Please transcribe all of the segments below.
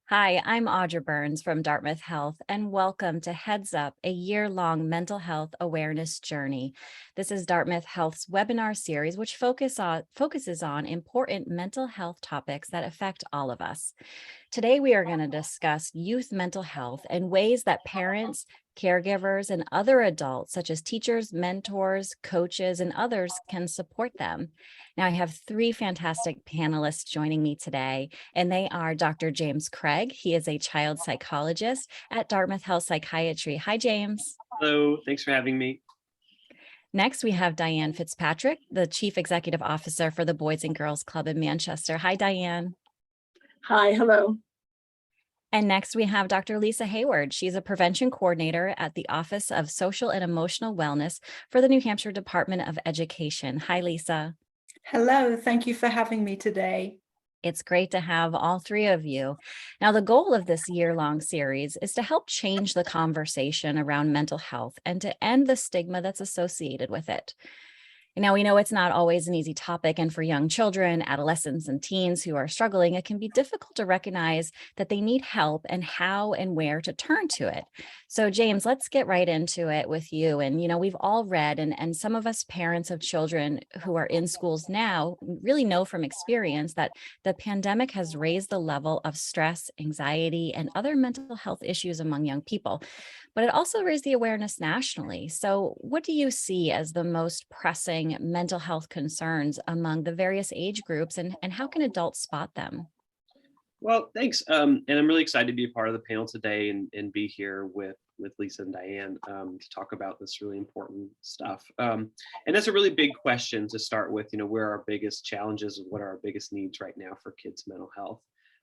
Hi, I'm Audra Burns from Dartmouth Health, and welcome to Heads Up, a year-long mental health awareness journey. This is Dartmouth Health's webinar series, which focuses on important mental health topics that affect all of us. Today, we are going to discuss youth mental health and ways that parents, caregivers, and other adults, such as teachers, mentors, coaches, and others, can support them. Now, I have three fantastic panelists joining me today, and they are Dr. James Craig. He is a child psychologist at Dartmouth Health Psychiatry. Hi, James. Hello, thanks for having me. Next, we have Diane Fitzpatrick, the Chief Executive Officer for the Boys and Girls Club in Manchester. Hi, Diane. Hi, hello. And next we have Dr. Lisa Hayward. She's a prevention coordinator at the Office of Social and Emotional Wellness for the New Hampshire Department of Education. Hi, Lisa. Hello, thank you for having me today. It's great to have all three of you. Now, the goal of this year-long series is to help change the conversation around mental health and to end the stigma that's associated with it. Now, we know it's not always an easy topic, and for young children, adolescents, and teens who are struggling, it can be difficult to recognize that they need help and how and where to turn to it. So, James, let's get right into it with you. And, we've all read, and some of us parents of children who are in schools now really know from experience that the pandemic has raised the level of stress, anxiety, and other mental health issues among young people. But it also raised the awareness nationally. So what do you see as the most pressing mental health concerns among the various age groups, and how can adults spot them? Well, thanks. And I'm really excited to be a part of the panel today and be here with Lisa and Diane to talk about this really important stuff. And that's a really big question to start with, where are our biggest challenges and what are our biggest needs right now for kids' mental health?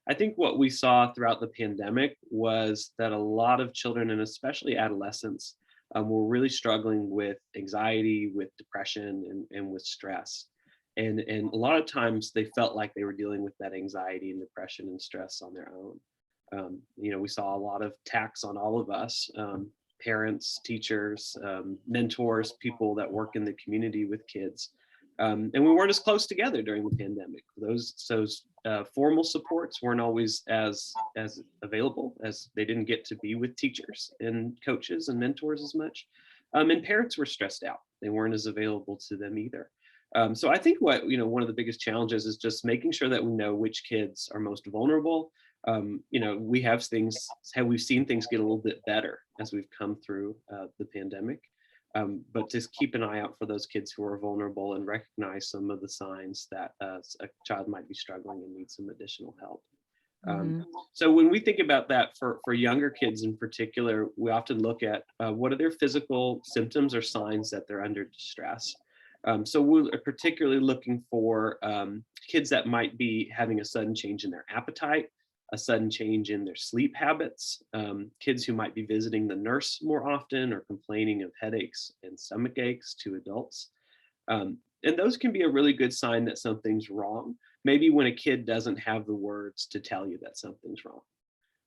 I think what we saw throughout the pandemic was that a lot of children, and especially adolescents, were really struggling with anxiety, with depression, and with stress. And a lot of times they felt like they were dealing with that anxiety and depression and stress on their own. We saw a lot of tax on all of us, parents, teachers, mentors, people that work in the community with kids. And we weren't as close together during the pandemic. Those formal supports weren't always as available, as they didn't get to be with teachers and coaches and mentors as much. And parents were stressed out. They weren't as available to them either. So I think one of the biggest challenges is just making sure that we know which kids are most vulnerable. We've seen things get a little bit better as we've come through the pandemic. But just keep an eye out for those kids who are vulnerable and recognize some of the signs that a child might be struggling and needs some additional help. So when we think about that for younger kids in particular, we often look at what are their physical symptoms or signs that they're under distress. So we're particularly looking for kids that might be having a sudden change in their appetite, a sudden change in their sleep habits, kids who might be visiting the nurse more often or complaining of headaches and stomach aches to adults. And those can be a really good sign that something's wrong, maybe when a kid doesn't have the words to tell you that something's wrong.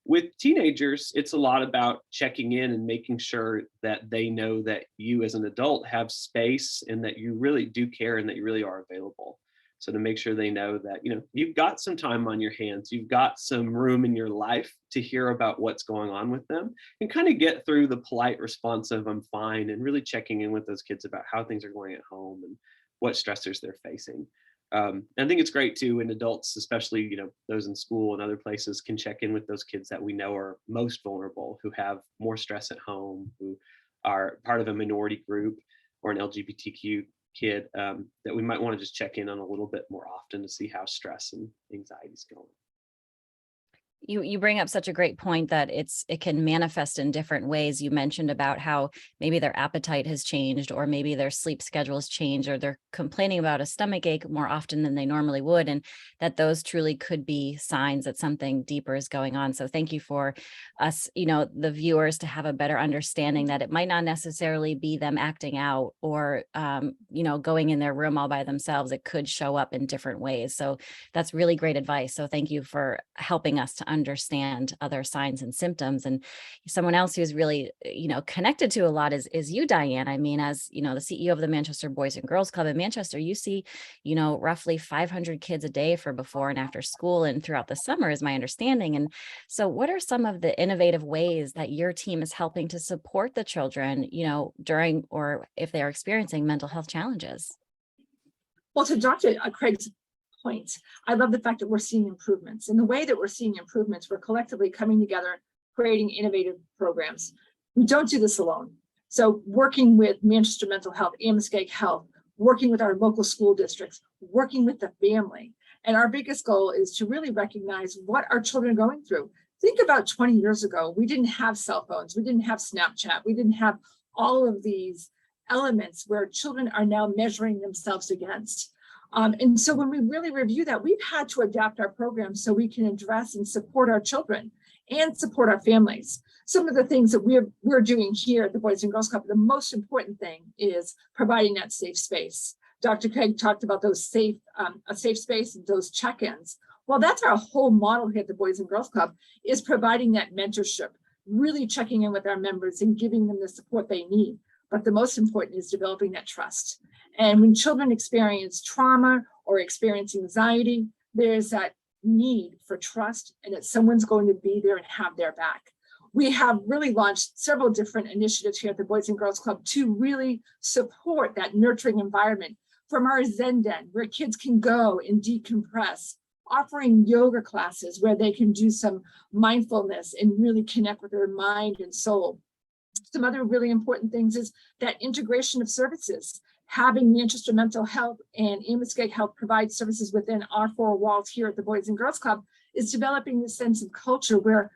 With teenagers, it's a lot about checking in and making sure that they know that you as an adult have space and that you really do care and that you really are available. So to make sure they know that, you've got some time on your hands, you've got some room in your life to hear about what's going on with them and kind of get through the polite response of I'm fine, and really checking in with those kids about how things are going at home and what stressors they're facing. I think it's great too when adults, especially, those in school and other places, can check in with those kids that we know are most vulnerable, who have more stress at home, who are part of a minority group or an LGBTQ kid, that we might want to just check in on a little bit more often to see how stress and anxiety is going. You bring up such a great point that it can manifest in different ways. You mentioned about how maybe their appetite has changed, or maybe their sleep schedules change, or they're complaining about a stomach ache more often than they normally would, and that those truly could be signs that something deeper is going on. So thank you for us, the viewers, to have a better understanding that it might not necessarily be them acting out or, going in their room all by themselves. It could show up in different ways. So that's really great advice. So thank you for helping us to understand other signs and symptoms. And someone else who's really, connected to a lot is you, Diane. I mean, as the CEO of the Manchester Boys and Girls Club in Manchester, you see, roughly 500 kids a day for before and after school and throughout the summer is my understanding. And so what are some of the innovative ways that your team is helping to support the children, during or if they're experiencing mental health challenges? Well, to Dr. Craig's point, I love the fact that we're seeing improvements. And the way that we're seeing improvements, we're collectively coming together, creating innovative programs. We don't do this alone. So working with Manchester Mental Health, Muskeg Health, working with our local school districts, working with the family. And our biggest goal is to really recognize what our children are going through. Think about 20 years ago, we didn't have cell phones, we didn't have Snapchat, we didn't have all of these elements where children are now measuring themselves against. And so when we really review that, we've had to adapt our programs so we can address and support our children and support our families. Some of the things that we're doing here at the Boys and Girls Club, the most important thing is providing that safe space. Dr. Craig talked about those a safe space and those check-ins. Well, that's our whole model here at the Boys and Girls Club, is providing that mentorship, really checking in with our members and giving them the support they need. But the most important is developing that trust. And when children experience trauma or experience anxiety, there's that need for trust and that someone's going to be there and have their back. We have really launched several different initiatives here at the Boys and Girls Club to really support that nurturing environment, from our Zen Den, where kids can go and decompress, offering yoga classes where they can do some mindfulness and really connect with their mind and soul. Some other really important things is that integration of services. Having Manchester Mental Health and Muskeg Health provide services within our four walls here at the Boys and Girls Club is developing this sense of culture where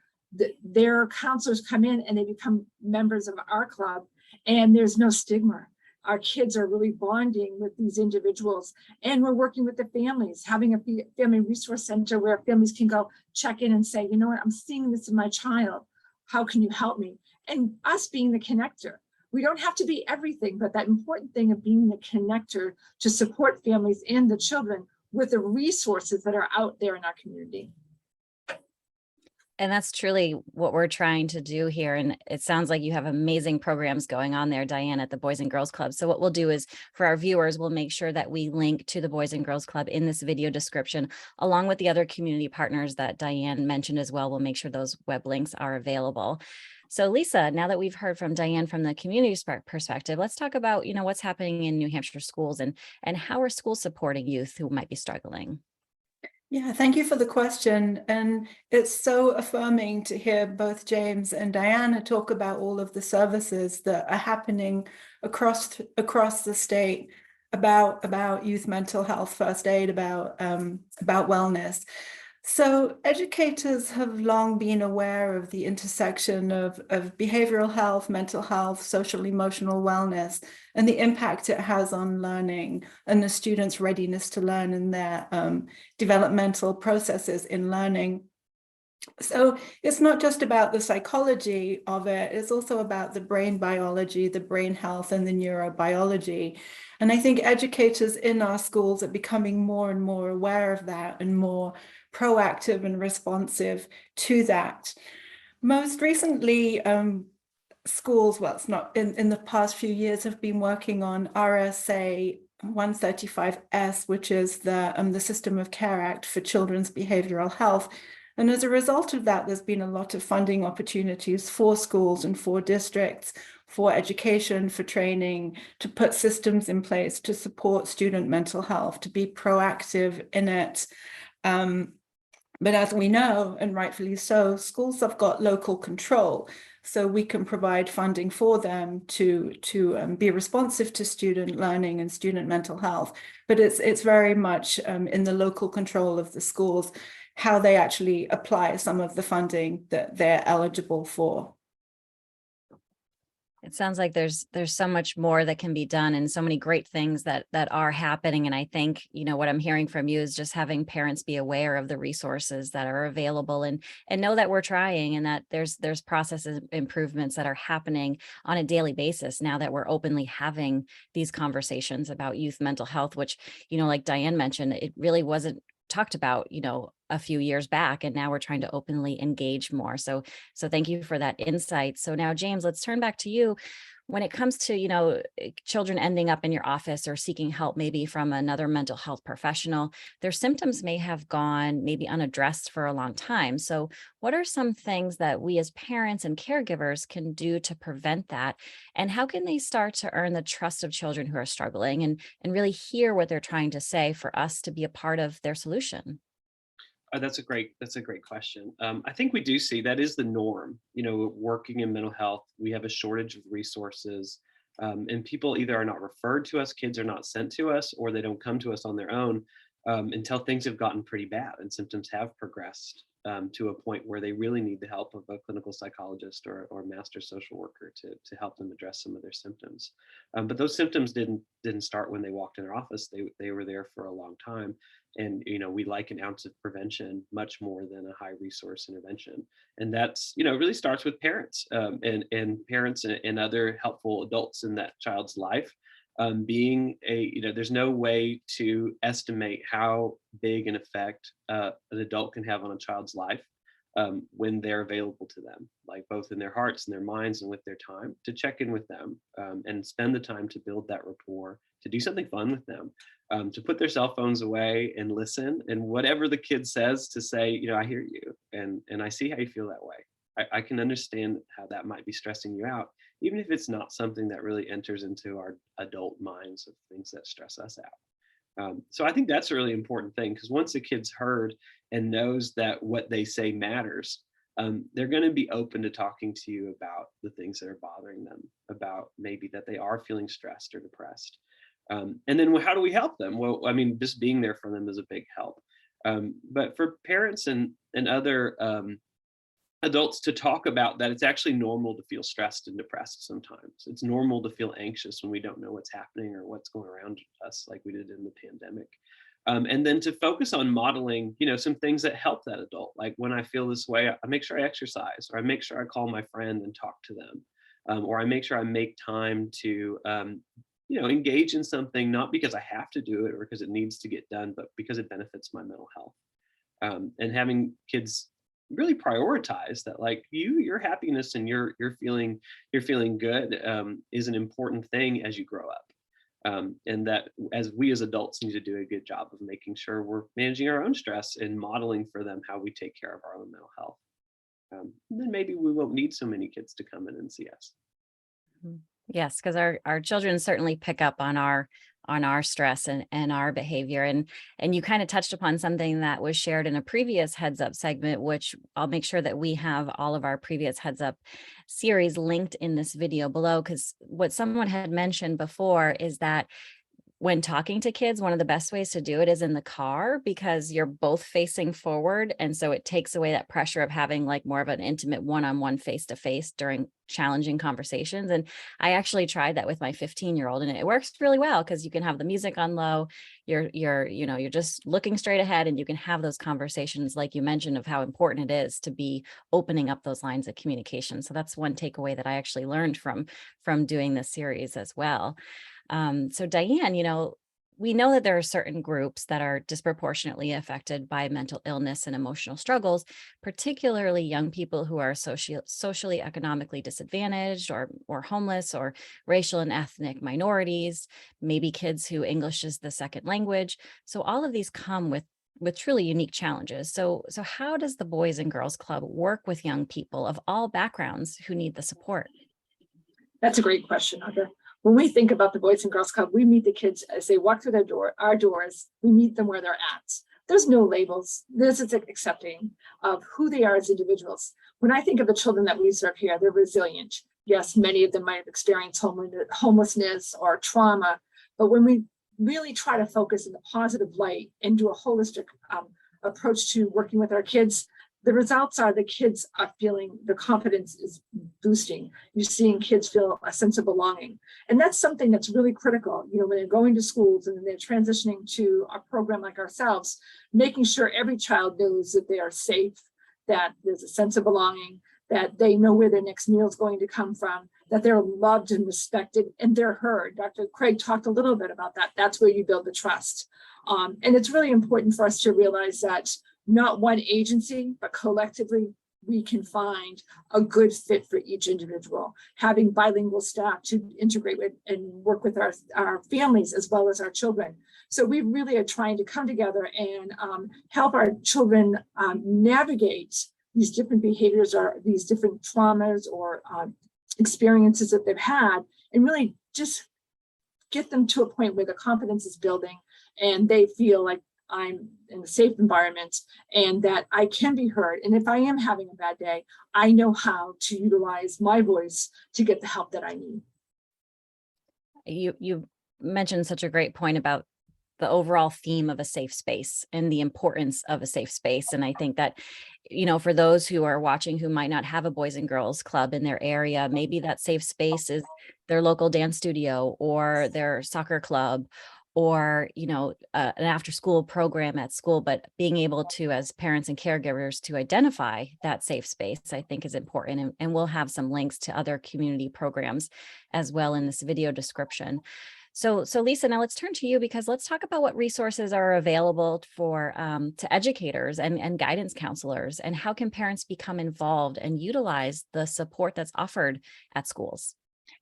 their counselors come in and they become members of our club, and there's no stigma. Our kids are really bonding with these individuals, and we're working with the families, having a family resource center where families can go check in and say, you know what, I'm seeing this in my child. How can you help me? And us being the connector. We don't have to be everything, but that important thing of being the connector to support families and the children with the resources that are out there in our community. And that's truly what we're trying to do here. And it sounds like you have amazing programs going on there, Diane, at the Boys and Girls Club. So what we'll do is, for our viewers, we'll make sure that we link to the Boys and Girls Club in this video description, along with the other community partners that Diane mentioned as well. We'll make sure those web links are available. So Lisa, now that we've heard from Diane from the community perspective, let's talk about, what's happening in New Hampshire schools and how are schools supporting youth who might be struggling? Yeah, thank you for the question. And it's so affirming to hear both James and Diana talk about all of the services that are happening across the state about youth mental health, first aid, about wellness. So educators have long been aware of the intersection of behavioral health, mental health, social emotional wellness, and the impact it has on learning and the students' readiness to learn and their developmental processes in learning. So it's not just about the psychology of it, it's also about the brain biology, the brain health, and the neurobiology. And I think educators in our schools are becoming more and more aware of that and more proactive and responsive to that. Most recently, schools, well, it's not in the past few years, have been working on RSA 135S, which is the System of Care Act for Children's Behavioral Health. And as a result of that, there's been a lot of funding opportunities for schools and for districts, for education, for training, to put systems in place to support student mental health, to be proactive in it. But as we know, and rightfully so, schools have got local control. So we can provide funding for them to be responsive to student learning and student mental health. But it's very much in the local control of the schools, how they actually apply some of the funding that they're eligible for. It sounds like there's so much more that can be done and so many great things that are happening. And I think, what I'm hearing from you is just having parents be aware of the resources that are available and know that we're trying and that there's processes improvements that are happening on a daily basis now that we're openly having these conversations about youth mental health, which, like Diane mentioned, it really wasn't talked about, a few years back, and now we're trying to openly engage more. So thank you for that insight. So now, James, let's turn back to you. When it comes to, children ending up in your office or seeking help, maybe from another mental health professional, their symptoms may have gone maybe unaddressed for a long time. So what are some things that we as parents and caregivers can do to prevent that? And how can they start to earn the trust of children who are struggling and really hear what they're trying to say for us to be a part of their solution? That's a great question. I think we do see that is the norm. Working in mental health, we have a shortage of resources, and people either are not referred to us, kids are not sent to us, or they don't come to us on their own until things have gotten pretty bad and symptoms have progressed to a point where they really need the help of a clinical psychologist or master social worker to help them address some of their symptoms. But those symptoms didn't start when they walked in our office. They were there for a long time. And, we like an ounce of prevention much more than a high resource intervention. And that's, really starts with parents and parents and other helpful adults in that child's life. There's no way to estimate how big an effect an adult can have on a child's life when they're available to them, like both in their hearts and their minds and with their time, to check in with them and spend the time to build that rapport, to do something fun with them, to put their cell phones away and listen, and whatever the kid says, to say, I hear you and I see how you feel that way. I can understand how that might be stressing you out, even if it's not something that really enters into our adult minds of things that stress us out. So I think that's a really important thing, because once a kid's heard and knows that what they say matters, they're going to be open to talking to you about the things that are bothering them, about maybe that they are feeling stressed or depressed. And then how do we help them? Well, just being there for them is a big help. But for parents and other adults to talk about that, it's actually normal to feel stressed and depressed sometimes. It's normal to feel anxious when we don't know what's happening or what's going around us, like we did in the pandemic. And then to focus on modeling, some things that help that adult. Like when I feel this way, I make sure I exercise, or I make sure I call my friend and talk to them, or I make sure I make time to engage in something, not because I have to do it or because it needs to get done, but because it benefits my mental health. And having kids really prioritize that, like your happiness and you're feeling good is an important thing as you grow up. And that as we as adults need to do a good job of making sure we're managing our own stress and modeling for them how we take care of our own mental health. Then maybe we won't need so many kids to come in and see us. Yes, because our children certainly pick up on our stress and our behavior. And you kind of touched upon something that was shared in a previous Heads Up segment, which I'll make sure that we have all of our previous Heads Up series linked in this video below, because what someone had mentioned before is that when talking to kids, one of the best ways to do it is in the car, because you're both facing forward. And so it takes away that pressure of having like more of an intimate one-on-one face-to-face during challenging conversations. And I actually tried that with my 15-year-old, and it works really well, because you can have the music on low, you're just looking straight ahead, and you can have those conversations, like you mentioned, of how important it is to be opening up those lines of communication. So that's one takeaway that I actually learned from doing this series as well. So Diane, we know that there are certain groups that are disproportionately affected by mental illness and emotional struggles, particularly young people who are socially economically disadvantaged or homeless, or racial and ethnic minorities, maybe kids who English is the second language. So all of these come with truly unique challenges. So how does the Boys and Girls Club work with young people of all backgrounds who need the support? That's a great question, Audra. When we think about the Boys and Girls Club, we meet the kids as they walk through our doors. We meet them where they're at. There's no labels. This is accepting of who they are as individuals. When I think of the children that we serve here, they're resilient. Yes, many of them might have experienced homelessness or trauma, but when we really try to focus in the positive light and do a holistic approach to working with our kids, the results are the kids are feeling the confidence is boosting. You're seeing kids feel a sense of belonging. And that's something that's really critical, when they're going to schools and they're transitioning to a program like ourselves, making sure every child knows that they are safe, that there's a sense of belonging, that they know where their next meal is going to come from, that they're loved and respected and they're heard. Dr. Craig talked a little bit about that. That's where you build the trust. And it's really important for us to realize that not one agency, but collectively we can find a good fit for each individual. Having bilingual staff to integrate with and work with our families as well as our children. So we really are trying to come together and help our children navigate these different behaviors or these different traumas or experiences that they've had, and really just get them to a point where the confidence is building and they feel like I'm in a safe environment and that I can be heard. And if I am having a bad day, I know how to utilize my voice to get the help that I need. You mentioned such a great point about the overall theme of a safe space and the importance of a safe space. And I think that, you know, for those who are watching who might not have a Boys and Girls Club in their area, maybe that safe space is their local dance studio or their soccer club, or, you know, an after school program at school. But being able to, as parents and caregivers, to identify that safe space, I think is important. And we'll have some links to other community programs as well in this video description. So Lisa, now let's turn to you, because let's talk about what resources are available for to educators and guidance counselors, and how can parents become involved and utilize the support that's offered at schools?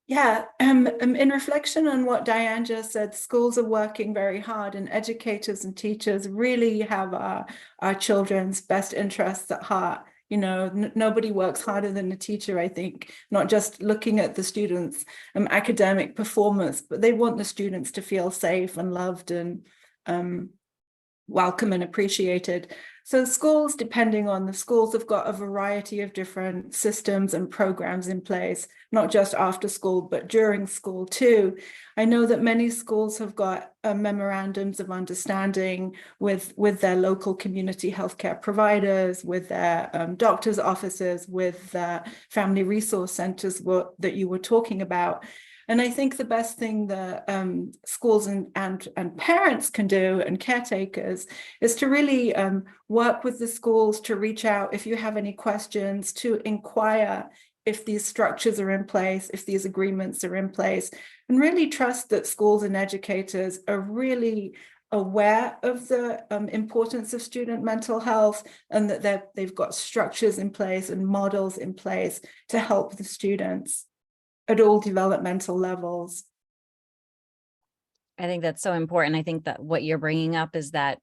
Yeah, in reflection on what Diane just said, schools are working very hard, and educators and teachers really have our children's best interests at heart. You know, nobody works harder than a teacher, I think, not just looking at the students' academic performance, but they want the students to feel safe and loved and welcome and appreciated. So schools, depending on the schools, have got a variety of different systems and programs in place, not just after school, but during school too. I know that many schools have got memorandums of understanding with their local community healthcare providers, with their doctors' offices, with family resource centers that you were talking about. And I think the best thing that schools and parents can do, and caretakers, is to really work with the schools to reach out if you have any questions, to inquire if these structures are in place, if these agreements are in place, and really trust that schools and educators are really aware of the importance of student mental health, and that they've got structures in place and models in place to help the students at all developmental levels. I think that's so important. I think that what you're bringing up is that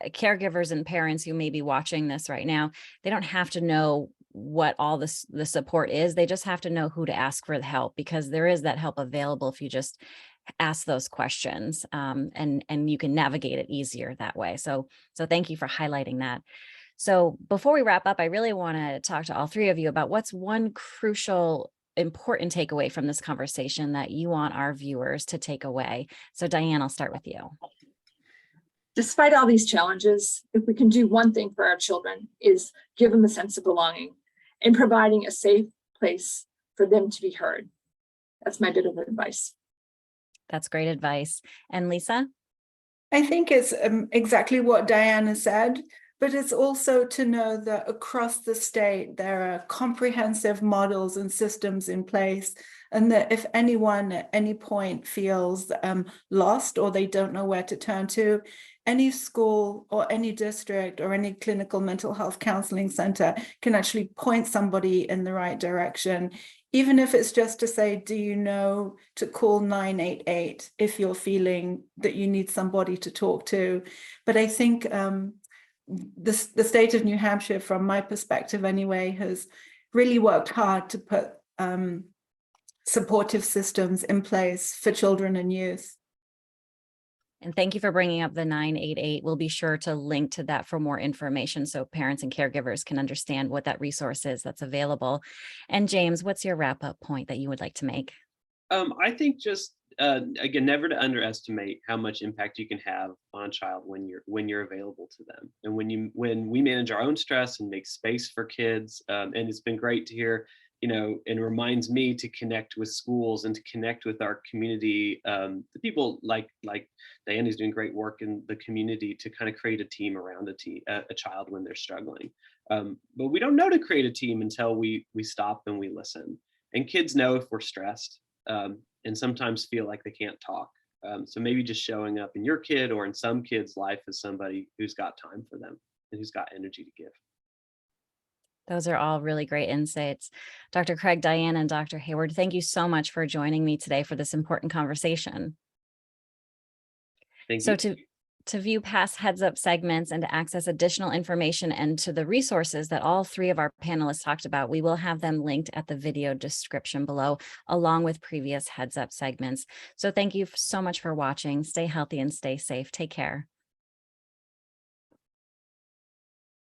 caregivers and parents who may be watching this right now, they don't have to know what all the support is. They just have to know who to ask for the help, because there is that help available if you just ask those questions, and you can navigate it easier that way. So thank you for highlighting that. So before we wrap up, I really want to talk to all three of you about what's one crucial, important takeaway from this conversation that you want our viewers to take away. So Diane, I'll start with you. Despite all these challenges, if we can do one thing for our children, is give them a sense of belonging and providing a safe place for them to be heard. That's my bit of advice. That's great advice. And Lisa? I think it's exactly what Diana said, but it's also to know that across the state, there are comprehensive models and systems in place, and that if anyone at any point feels lost or they don't know where to turn to, any school or any district or any clinical mental health counseling center can actually point somebody in the right direction, even if it's just to say, do you know to call 988 if you're feeling that you need somebody to talk to. But I think the state of New Hampshire, from my perspective anyway, has really worked hard to put supportive systems in place for children and youth. And thank you for bringing up the 988. We'll be sure to link to that for more information so parents and caregivers can understand what that resource is that's available. And James, what's your wrap-up point that you would like to make? I think just again, never to underestimate how much impact you can have on a child when you're available to them, and when we manage our own stress and make space for kids. And it's been great to hear, you know, and reminds me to connect with schools and to connect with our community, the people like Diane, who's doing great work in the community to kind of create a team around a child when they're struggling. But we don't know to create a team until we stop and we listen. And kids know if we're stressed, and sometimes feel like they can't talk. So maybe just showing up in your kid or in some kid's life as somebody who's got time for them. who's got energy to give. Those are all really great insights. Dr. Craig, Diane, and Dr. Hayward, thank you so much for joining me today for this important conversation. Thank So you. to view past Heads Up segments and to access additional information and to the resources that all three of our panelists talked about, we will have them linked at the video description below, along with previous Heads Up segments. So thank you so much for watching. Stay healthy and stay safe. Take care.